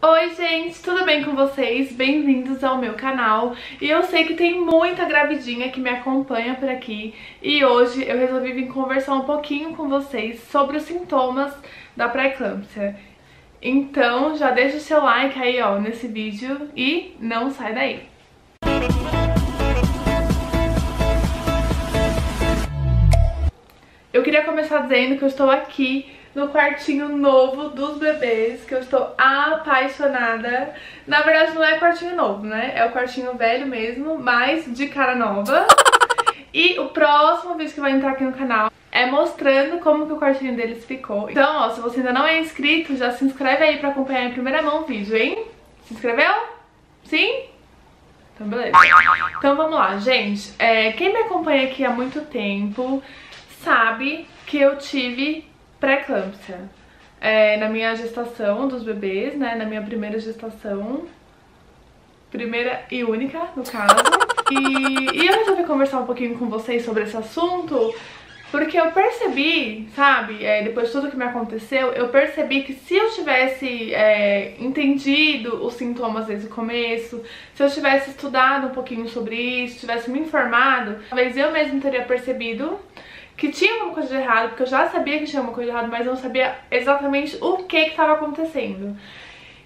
Oi gente, tudo bem com vocês? Bem-vindos ao meu canal. E eu sei que tem muita gravidinha que me acompanha por aqui e hoje eu resolvi vir conversar um pouquinho com vocês sobre os sintomas da pré-eclâmpsia. Então já deixa o seu like aí ó nesse vídeo e não sai daí. Eu queria começar dizendo que eu estou aqui no quartinho novo dos bebês, que eu estou apaixonada. Na verdade não é quartinho novo, né? É o quartinho velho mesmo, mas de cara nova. E o próximo vídeo que vai entrar aqui no canal é mostrando como que o quartinho deles ficou. Então, ó, se você ainda não é inscrito, já se inscreve aí pra acompanhar em primeira mão o vídeo, hein? Se inscreveu? Sim? Então beleza. Então vamos lá, gente. Quem me acompanha aqui há muito tempo sabe que eu tive pré-eclâmpsia na minha gestação dos bebês, né, na minha primeira gestação, primeira e única, no caso. E eu resolvi conversar um pouquinho com vocês sobre esse assunto, porque eu percebi, sabe, depois de tudo que me aconteceu, eu percebi que se eu tivesse entendido os sintomas desde o começo, se eu tivesse estudado um pouquinho sobre isso, tivesse me informado, talvez eu mesma teria percebido que tinha alguma coisa de errado, porque eu já sabia que tinha alguma coisa de errado, mas eu não sabia exatamente o que estava acontecendo.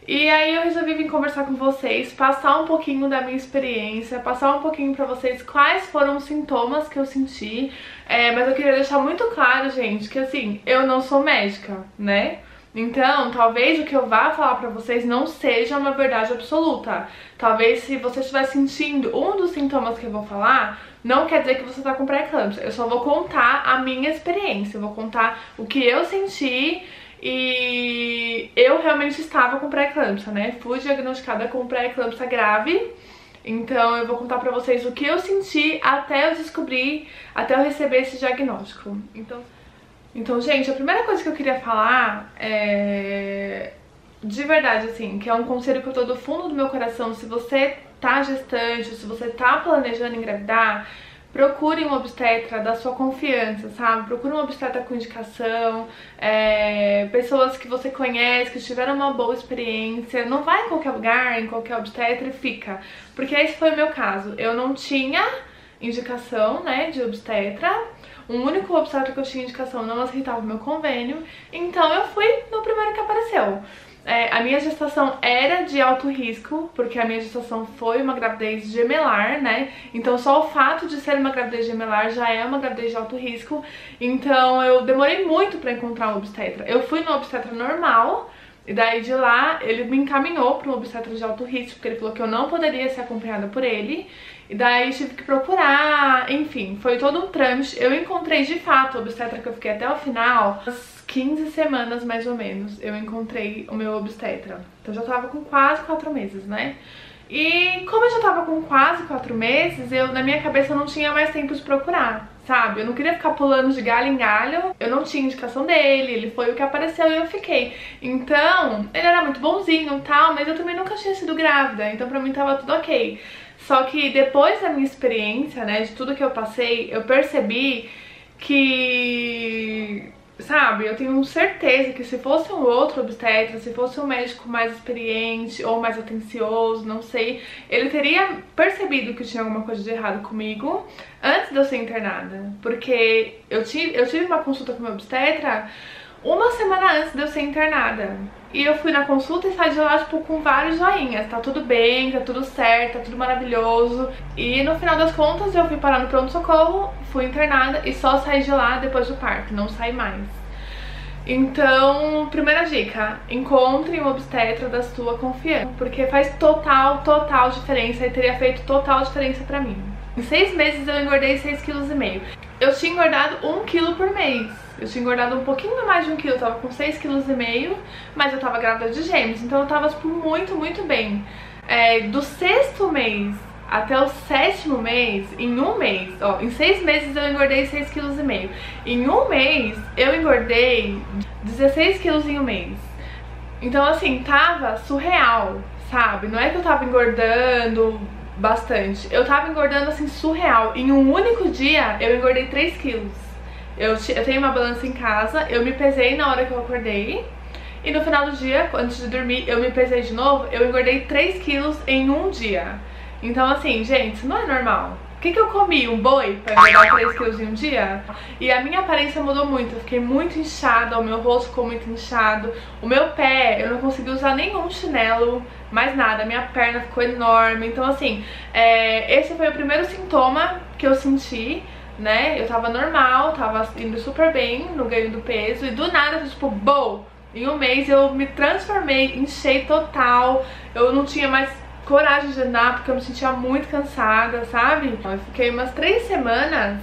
E aí eu resolvi vir conversar com vocês, passar um pouquinho da minha experiência, passar um pouquinho pra vocês quais foram os sintomas que eu senti, mas eu queria deixar muito claro, gente, que assim, eu não sou médica, né? Então, talvez o que eu vá falar pra vocês não seja uma verdade absoluta. Talvez se você estiver sentindo um dos sintomas que eu vou falar, não quer dizer que você tá com pré-eclâmpsia. Eu só vou contar a minha experiência, eu vou contar o que eu senti e eu realmente estava com pré-eclâmpsia, né? Fui diagnosticada com pré-eclâmpsia grave. Então eu vou contar pra vocês o que eu senti até eu descobrir, até eu receber esse diagnóstico. Então, gente, a primeira coisa que eu queria falar de verdade, assim, que é um conselho que eu tô do fundo do meu coração, se você tá gestante, se você tá planejando engravidar, procure um obstetra da sua confiança, sabe? Procure um obstetra com indicação, pessoas que você conhece, que tiveram uma boa experiência. Não vai em qualquer lugar, em qualquer obstetra e fica. Porque esse foi o meu caso. Eu não tinha indicação, né, de obstetra. O único obstetra que eu tinha indicação não aceitava o meu convênio, então eu fui no primeiro que apareceu. A minha gestação era de alto risco, porque a minha gestação foi uma gravidez gemelar, né? Então só o fato de ser uma gravidez gemelar já é uma gravidez de alto risco. Então eu demorei muito pra encontrar um obstetra. Eu fui no obstetra normal, e daí de lá ele me encaminhou para um obstetra de alto risco, porque ele falou que eu não poderia ser acompanhada por ele. E daí tive que procurar, enfim, foi todo um trâmite. Eu encontrei de fato o obstetra que eu fiquei até o final, umas 15 semanas mais ou menos, eu encontrei o meu obstetra. Então eu já tava com quase 4 meses, né? E como eu já tava com quase 4 meses, na minha cabeça eu não tinha mais tempo de procurar, sabe? Eu não queria ficar pulando de galho em galho, eu não tinha indicação dele, ele foi o que apareceu e eu fiquei. Então, ele era muito bonzinho e tal, mas eu também nunca tinha sido grávida, então pra mim tava tudo ok. Só que depois da minha experiência, né, de tudo que eu passei, eu percebi que, sabe, eu tenho certeza que se fosse um outro obstetra, se fosse um médico mais experiente ou mais atencioso, não sei, ele teria percebido que tinha alguma coisa de errado comigo antes de eu ser internada. Porque eu tive uma consulta com o meu obstetra uma semana antes de eu ser internada. E eu fui na consulta e saí de lá, tipo, com vários joinhas. Tá tudo bem, tá tudo certo, tá tudo maravilhoso. E no final das contas eu fui parar no pronto-socorro, fui internada e só saí de lá depois do parto, não saí mais. Então, primeira dica, encontre um obstetra da sua confiança, porque faz total diferença e teria feito total diferença pra mim. Em 6 meses eu engordei 6,5 kg. Eu tinha engordado 1 kg por mês. Eu tinha engordado um pouquinho mais de 1 kg, eu tava com 6,5 kg, mas eu tava grávida de gêmeos, então eu tava, tipo, muito bem. Do 6º mês até o 7º mês, em um mês, ó, em 6 meses eu engordei 6,5 kg. Em um mês eu engordei 16 kg em um mês. Então assim, tava surreal, sabe? Não é que eu tava engordando bastante, eu tava engordando assim surreal. Em um único dia eu engordei 3 quilos. Eu tenho uma balança em casa, eu me pesei na hora que eu acordei E no final do dia, antes de dormir, eu me pesei de novo, eu engordei 3 quilos em um dia. Então assim, gente, isso não é normal. O que eu comi? Um boi pra engordar 3 quilos em um dia? E a minha aparência mudou muito, eu fiquei muito inchada, o meu rosto ficou muito inchado. O meu pé, eu não consegui usar nenhum chinelo, mais nada, minha perna ficou enorme. Então assim, esse foi o primeiro sintoma que eu senti, né? Eu tava normal, tava indo super bem no ganho do peso e do nada, tipo, bom, em um mês eu me transformei, inchei total, eu não tinha mais coragem de andar porque eu me sentia muito cansada, sabe? Eu fiquei umas 3 semanas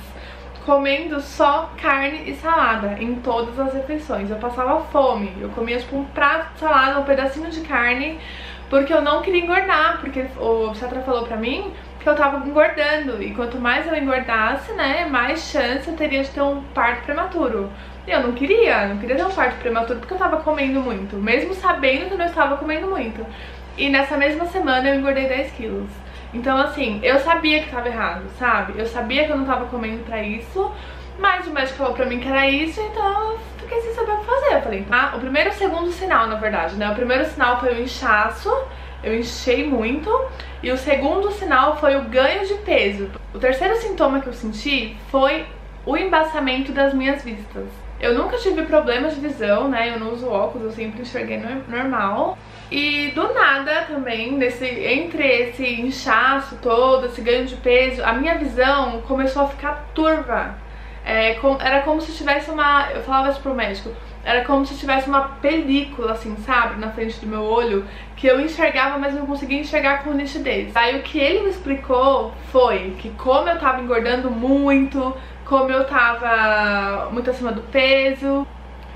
comendo só carne e salada em todas as refeições. Eu passava fome, eu comia tipo um prato de salada, um pedacinho de carne, porque eu não queria engordar, porque o obstetra falou pra mim que eu tava engordando, e quanto mais eu engordasse, né, mais chance eu teria de ter um parto prematuro. E eu não queria ter um parto prematuro porque eu tava comendo muito, mesmo sabendo que eu não estava comendo muito. E nessa mesma semana eu engordei 10 quilos. Então assim, eu sabia que tava errado, sabe? Eu sabia que eu não tava comendo pra isso, mas o médico falou pra mim que era isso, então eu fiquei sem saber o que fazer. Eu falei, o primeiro e o segundo sinal, na verdade, né? O primeiro sinal foi o inchaço, eu enchei muito, e o segundo sinal foi o ganho de peso. O terceiro sintoma que eu senti foi o embaçamento das minhas vistas. Eu nunca tive problemas de visão, né? Eu não uso óculos, eu sempre enxerguei normal. E do nada também, entre esse inchaço todo, esse ganho de peso, a minha visão começou a ficar turva. Era como se tivesse eu falava isso pro médico, era como se tivesse uma película, assim, sabe, na frente do meu olho, que eu enxergava, mas não conseguia enxergar com nitidez. Aí o que ele me explicou foi que como eu tava engordando muito, como eu tava muito acima do peso,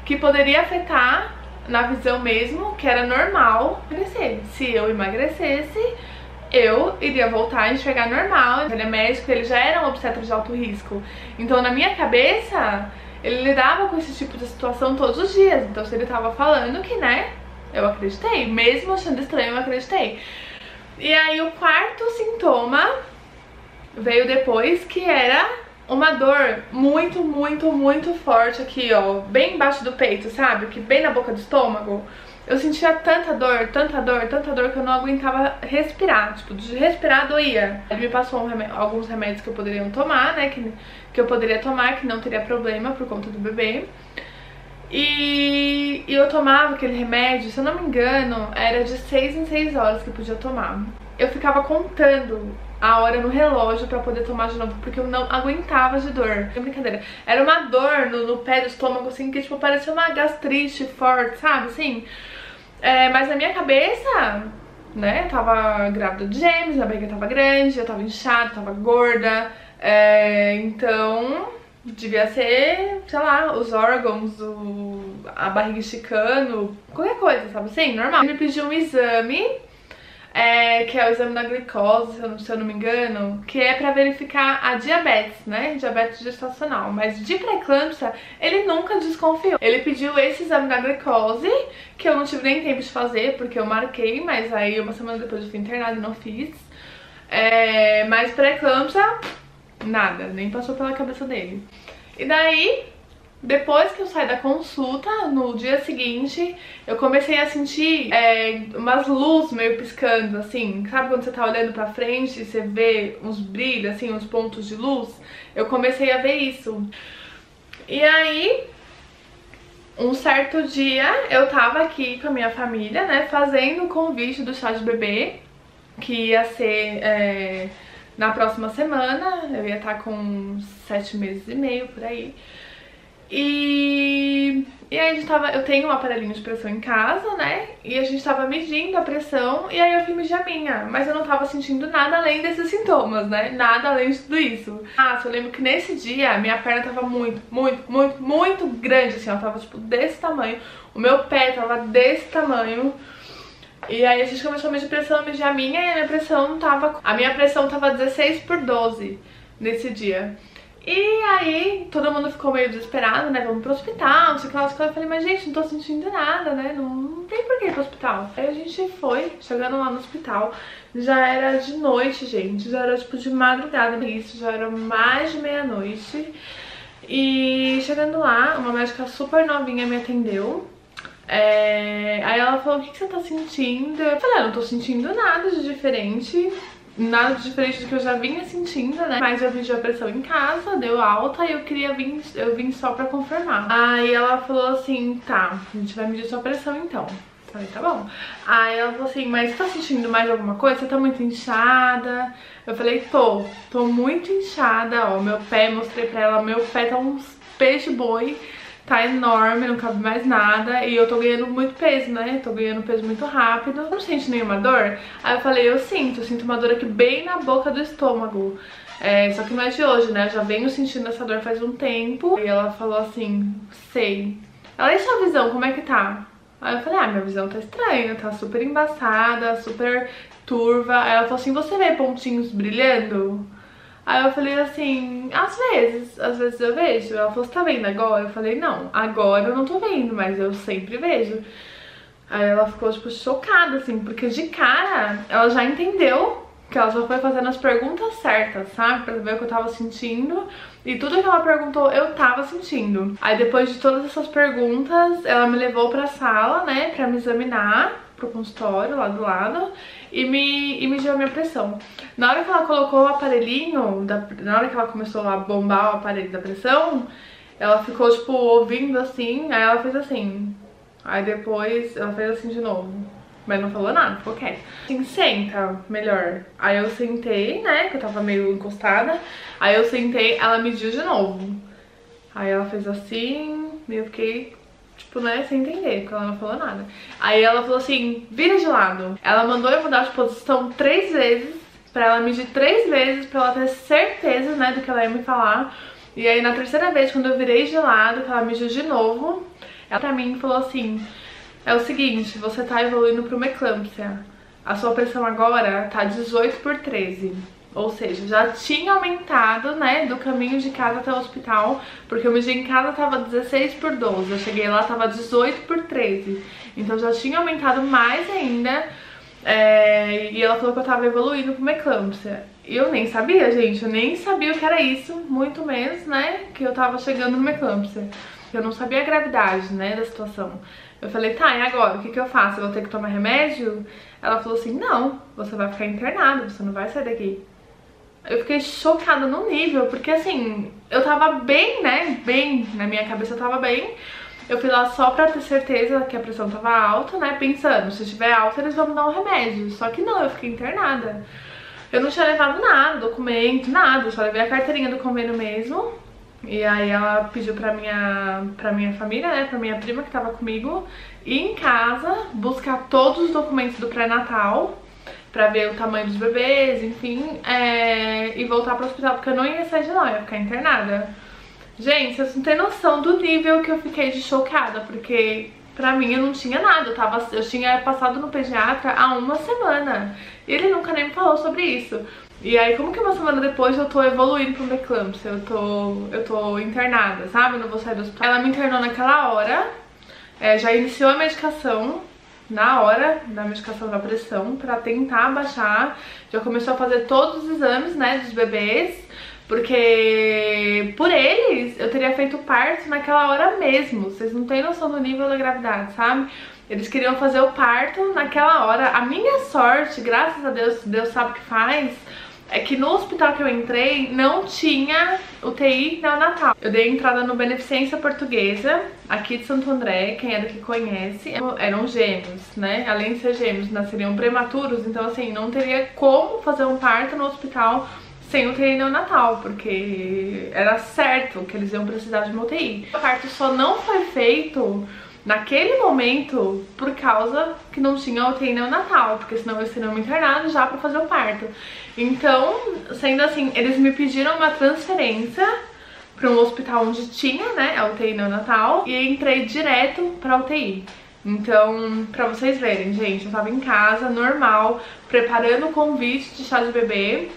que poderia afetar na visão mesmo, que era normal emagrecer. Se eu emagrecesse, eu iria voltar a enxergar normal. Ele é médico, ele já era um obstetra de alto risco. Então na minha cabeça, ele lidava com esse tipo de situação todos os dias. Então se ele tava falando que, né, eu acreditei. Mesmo achando estranho, eu acreditei. E aí o quarto sintoma veio depois, que era uma dor muito, muito, muito forte aqui, ó, bem embaixo do peito, sabe? Aqui bem na boca do estômago. Eu sentia tanta dor, tanta dor, tanta dor que eu não aguentava respirar. Tipo, de respirar doía. Ele me passou alguns remédios que eu poderia tomar, né? Que eu poderia tomar, que não teria problema por conta do bebê. E eu tomava aquele remédio, se eu não me engano, era de 6 em 6 horas que eu podia tomar. Eu ficava contando a hora no relógio pra poder tomar de novo, porque eu não aguentava de dor. É brincadeira. Era uma dor no pé do estômago, assim, que tipo, parecia uma gastrite forte, sabe, assim. Mas na minha cabeça, né, eu tava grávida de gêmeos, minha barriga tava grande, eu tava inchada, tava gorda. Então devia ser, sei lá, os órgãos, a barriga esticando, qualquer coisa, sabe assim, normal. Ele me pediu um exame, que é o exame da glicose, se eu não me engano, que é pra verificar a diabetes, né, diabetes gestacional. Mas de pré-eclâmpsia, ele nunca desconfiou. Ele pediu esse exame da glicose, que eu não tive nem tempo de fazer, porque eu marquei, mas aí uma semana depois eu fui internada e não fiz. Mas pré-eclâmpsia, nada, nem passou pela cabeça dele. E daí, depois que eu saí da consulta, no dia seguinte, eu comecei a sentir umas luzes meio piscando, assim. Sabe quando você tá olhando pra frente e você vê uns brilhos, assim, uns pontos de luz? Eu comecei a ver isso. E aí, um certo dia, eu tava aqui com a minha família, né, fazendo o convite do chá de bebê, que ia ser na próxima semana. Eu ia estar com 7 meses e meio, por aí. E aí eu tenho um aparelhinho de pressão em casa, né? E a gente tava medindo a pressão, e aí eu fui medir a minha, mas eu não tava sentindo nada além desses sintomas, né? Nada além de tudo isso. Eu lembro que nesse dia a minha perna tava muito, muito, muito, muito grande, assim, ela tava tipo desse tamanho. O meu pé tava desse tamanho. E aí a gente começou a medir pressão, medir a minha, e a minha pressão tava 16/12 nesse dia. E aí todo mundo ficou meio desesperado, né, vamos pro hospital, não sei o que lá. Eu falei, mas gente, não tô sentindo nada, né, não tem por que ir pro hospital. Aí a gente foi, chegando lá no hospital, já era de noite, gente, já era tipo de madrugada, isso, já era mais de meia-noite. E chegando lá, uma médica super novinha me atendeu. Aí ela falou, o que você tá sentindo? Eu falei, não tô sentindo nada de diferente. Nada de diferente do que eu já vinha sentindo, né? Mas eu pedi a pressão em casa, deu alta e eu vim só pra confirmar. Aí ela falou assim, tá, a gente vai medir sua pressão então. Falei, tá bom. Aí ela falou assim, mas você tá sentindo mais alguma coisa? Você tá muito inchada? Eu falei, tô muito inchada, ó, meu pé, mostrei pra ela, meu pé tá uns peixe-boi. Tá enorme, não cabe mais nada. E eu tô ganhando muito peso, né? Tô ganhando peso muito rápido. Não sente nenhuma dor? Aí eu falei, eu sinto uma dor aqui bem na boca do estômago. Só que não é de hoje, né? Eu já venho sentindo essa dor faz um tempo. E ela falou assim, sei. Ela, e sua visão, como é que tá? Aí eu falei, minha visão tá estranha, tá super embaçada, super turva. Aí ela falou assim, você vê pontinhos brilhando? Aí eu falei assim, às vezes eu vejo. Ela falou, você tá vendo agora? Eu falei, não, agora eu não tô vendo, mas eu sempre vejo. Aí ela ficou, tipo, chocada, assim, porque de cara ela já entendeu que ela já foi fazendo as perguntas certas, sabe? Pra ver o que eu tava sentindo. E tudo que ela perguntou, eu tava sentindo. Aí depois de todas essas perguntas, ela me levou pra sala, né, pra me examinar, pro consultório lá do lado, e me mediu a minha pressão. Na hora que ela colocou o aparelhinho, na hora que ela começou a bombar o aparelho da pressão, ela ficou, tipo, ouvindo assim, aí ela fez assim. Aí depois ela fez assim de novo. Mas não falou nada, ficou quieta. Assim, senta, melhor. Aí eu sentei, né, que eu tava meio encostada. Aí eu sentei, ela mediu de novo. Aí ela fez assim, e eu fiquei, tipo, né, sem entender, porque ela não falou nada. Aí ela falou assim, vira de lado. Ela mandou eu mudar de posição 3 vezes, pra ela medir 3 vezes, pra ela ter certeza, né, do que ela ia me falar. E aí na terceira vez, quando eu virei de lado, que ela mediu de novo, ela pra mim falou assim, é o seguinte, você tá evoluindo pra uma eclâmpsia. A sua pressão agora tá 18/13. Ou seja, já tinha aumentado, né, do caminho de casa até o hospital, porque eu medi em casa tava 16/12, eu cheguei lá tava 18/13. Então já tinha aumentado mais ainda, e ela falou que eu tava evoluindo pra uma eclâmpsia. E eu nem sabia, gente, eu nem sabia o que era isso, muito menos, né, que eu tava chegando numa eclâmpsia. Eu não sabia a gravidade, né, da situação. Eu falei, tá, e agora? O que eu faço? Eu vou ter que tomar remédio? Ela falou assim, não, você vai ficar internada, você não vai sair daqui. Eu fiquei chocada no nível, porque assim, eu tava bem, né, bem, na minha cabeça eu tava bem. Eu fui lá só pra ter certeza que a pressão tava alta, né, pensando, se estiver alta eles vão me dar um remédio. Só que não, eu fiquei internada. Eu não tinha levado nada, documento, nada, só levei a carteirinha do convênio mesmo. E aí ela pediu pra minha família, né, pra minha prima que tava comigo, ir em casa, buscar todos os documentos do pré-natal, pra ver o tamanho dos bebês, enfim, e voltar pro hospital, porque eu não ia sair de lá, eu ia ficar internada. Gente, vocês não têm noção do nível que eu fiquei de chocada, porque pra mim eu não tinha nada, eu tinha passado no pediatra há 1 semana, e ele nunca nem me falou sobre isso. E aí, como que 1 semana depois eu tô evoluindo pra uma eclâmpsia, eu tô internada, sabe? Eu não vou sair do hospital. Ela me internou naquela hora, já iniciou a medicação, na hora da medicação da pressão, pra tentar baixar. Já começou a fazer todos os exames, né, dos bebês, porque por eles eu teria feito parto naquela hora mesmo. Vocês não têm noção do nível da gravidade, sabe? Eles queriam fazer o parto naquela hora. A minha sorte, graças a Deus, Deus sabe o que faz, é que no hospital que eu entrei não tinha UTI neonatal. Eu dei entrada no Beneficência Portuguesa, aqui de Santo André, quem é daqui conhece. Eram gêmeos, né? Além de ser gêmeos, nasceriam prematuros, então assim, não teria como fazer um parto no hospital sem UTI neonatal, porque era certo que eles iam precisar de uma UTI. O parto só não foi feito naquele momento por causa que não tinha UTI neonatal, porque senão eles seriam internados já pra fazer o parto. Então, sendo assim, eles me pediram uma transferência pra um hospital onde tinha, né, a UTI neonatal, e entrei direto pra UTI. Então, pra vocês verem, gente, eu tava em casa, normal, preparando o convite de chá de bebê,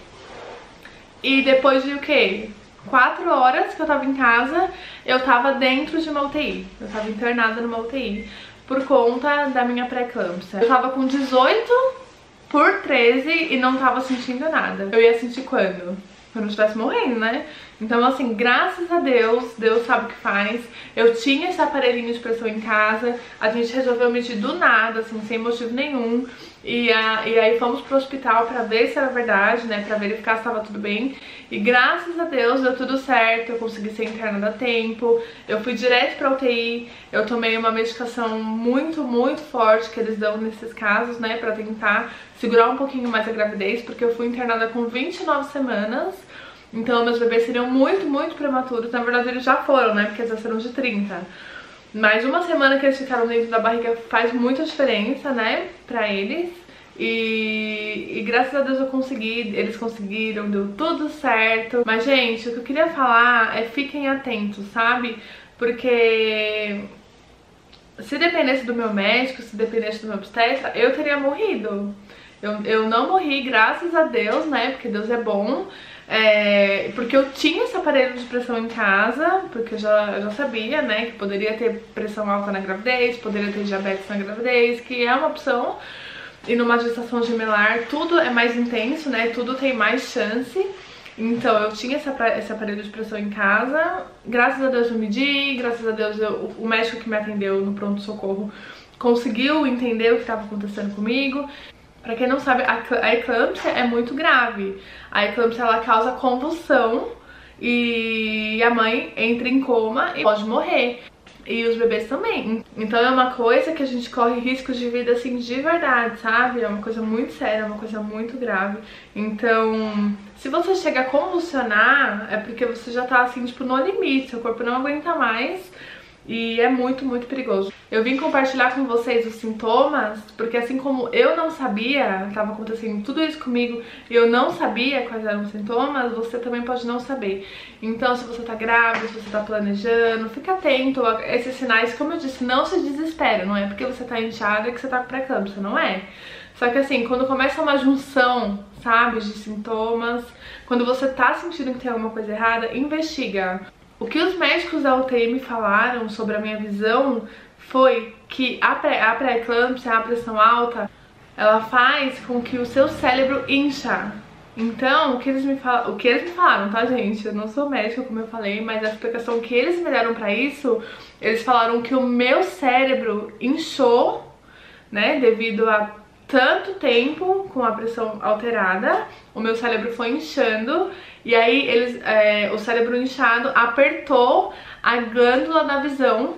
e depois de o quê? 4 horas que eu tava em casa, eu tava dentro de uma UTI. Eu tava internada numa UTI por conta da minha pré-eclâmpsia. Eu tava com 18/13 e não tava sentindo nada. Eu ia sentir quando? Quando eu estivesse morrendo, né? Então assim, graças a Deus, Deus sabe o que faz. Eu tinha esse aparelhinho de pressão em casa, a gente resolveu medir do nada, assim, sem motivo nenhum. E aí fomos pro hospital pra ver se era verdade, né, pra verificar se tava tudo bem. E graças a Deus deu tudo certo, eu consegui ser internada a tempo. Eu fui direto pra UTI, eu tomei uma medicação muito, muito forte que eles dão nesses casos, né, pra tentar segurar um pouquinho mais a gravidez, porque eu fui internada com 29 semanas. Então meus bebês seriam muito, muito prematuros. Na verdade eles já foram, né, porque eles nasceram de 30. Mas uma semana que eles ficaram dentro da barriga faz muita diferença, né, pra eles. E graças a Deus eu consegui, eles conseguiram, deu tudo certo. Mas gente, o que eu queria falar é fiquem atentos, sabe? Porque se dependesse do meu médico, se dependesse do meu obstetra, eu teria morrido. Eu não morri, graças a Deus, né, porque Deus é bom. Porque eu tinha esse aparelho de pressão em casa, porque eu já sabia, né, que poderia ter pressão alta na gravidez, poderia ter diabetes na gravidez, que é uma opção. E numa gestação gemelar tudo é mais intenso, né, tudo tem mais chance. Então eu tinha esse aparelho de pressão em casa, graças a Deus eu medi, graças a Deus o médico que me atendeu no pronto-socorro conseguiu entender o que estava acontecendo comigo. Pra quem não sabe, a eclâmpsia é muito grave. A eclâmpsia, ela causa convulsão e a mãe entra em coma e pode morrer. E os bebês também. Então é uma coisa que a gente corre riscos de vida, assim, de verdade, sabe? É uma coisa muito séria, é uma coisa muito grave. Então, se você chega a convulsionar, é porque você já tá, assim, tipo, no limite. Seu corpo não aguenta mais. E é muito, muito perigoso. Eu vim compartilhar com vocês os sintomas, porque assim como eu não sabia, tava acontecendo tudo isso comigo, e eu não sabia quais eram os sintomas, você também pode não saber. Então, se você tá grávida, se você tá planejando, fica atento a esses sinais. Como eu disse, não se desespera, não é porque você tá inchada que você tá com pré-eclâmpsia, não é? Só que assim, quando começa uma junção, sabe, de sintomas, quando você tá sentindo que tem alguma coisa errada, investiga. O que os médicos da UTI me falaram sobre a minha visão foi que a pré-eclâmpsia, a pressão alta, ela faz com que o seu cérebro incha. Então, o que eles me falaram, tá, gente? Eu não sou médica, como eu falei, mas a explicação que eles me deram pra isso, eles falaram que o meu cérebro inchou, né, devido a tanto tempo com a pressão alterada, o meu cérebro foi inchando e aí o cérebro inchado apertou a glândula da visão,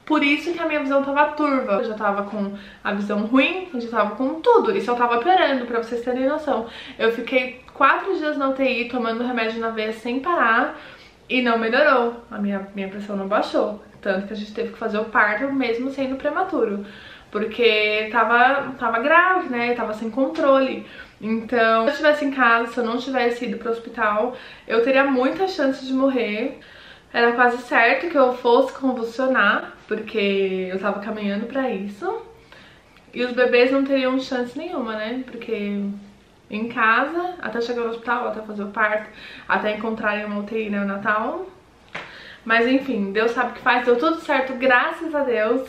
por isso que a minha visão tava turva. Eu já tava com a visão ruim, eu já tava com tudo, e só tava piorando, pra vocês terem noção. Eu fiquei 4 dias na UTI tomando remédio na veia sem parar e não melhorou, a minha pressão não baixou, tanto que a gente teve que fazer o parto mesmo sendo prematuro. Porque tava grave, né, tava sem controle. Então, se eu estivesse em casa, se eu não tivesse ido pro hospital, eu teria muita chance de morrer. Era quase certo que eu fosse convulsionar, porque eu tava caminhando pra isso. E os bebês não teriam chance nenhuma, né, porque em casa, até chegar no hospital, até fazer o parto, até encontrarem uma UTI neonatal. Mas enfim, Deus sabe o que faz, deu tudo certo, graças a Deus.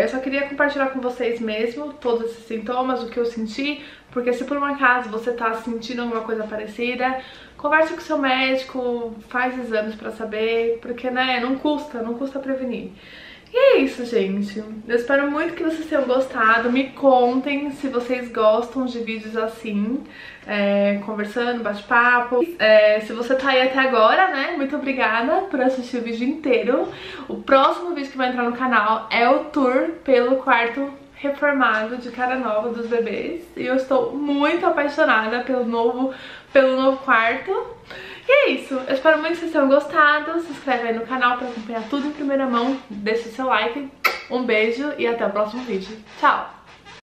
Eu só queria compartilhar com vocês mesmo todos esses sintomas, o que eu senti, porque se por um acaso você tá sentindo alguma coisa parecida, converse com seu médico, faz exames pra saber, porque, né, não custa prevenir. E é isso, gente. Eu espero muito que vocês tenham gostado. Me contem se vocês gostam de vídeos assim, conversando, bate-papo. Se você tá aí até agora, né, muito obrigada por assistir o vídeo inteiro. O próximo vídeo que vai entrar no canal é o tour pelo quarto reformado de cara nova dos bebês. E eu estou muito apaixonada pelo novo quarto. E é isso, eu espero muito que vocês tenham gostado. Se inscreve aí no canal pra acompanhar tudo em primeira mão. Deixa o seu like, um beijo e até o próximo vídeo. Tchau!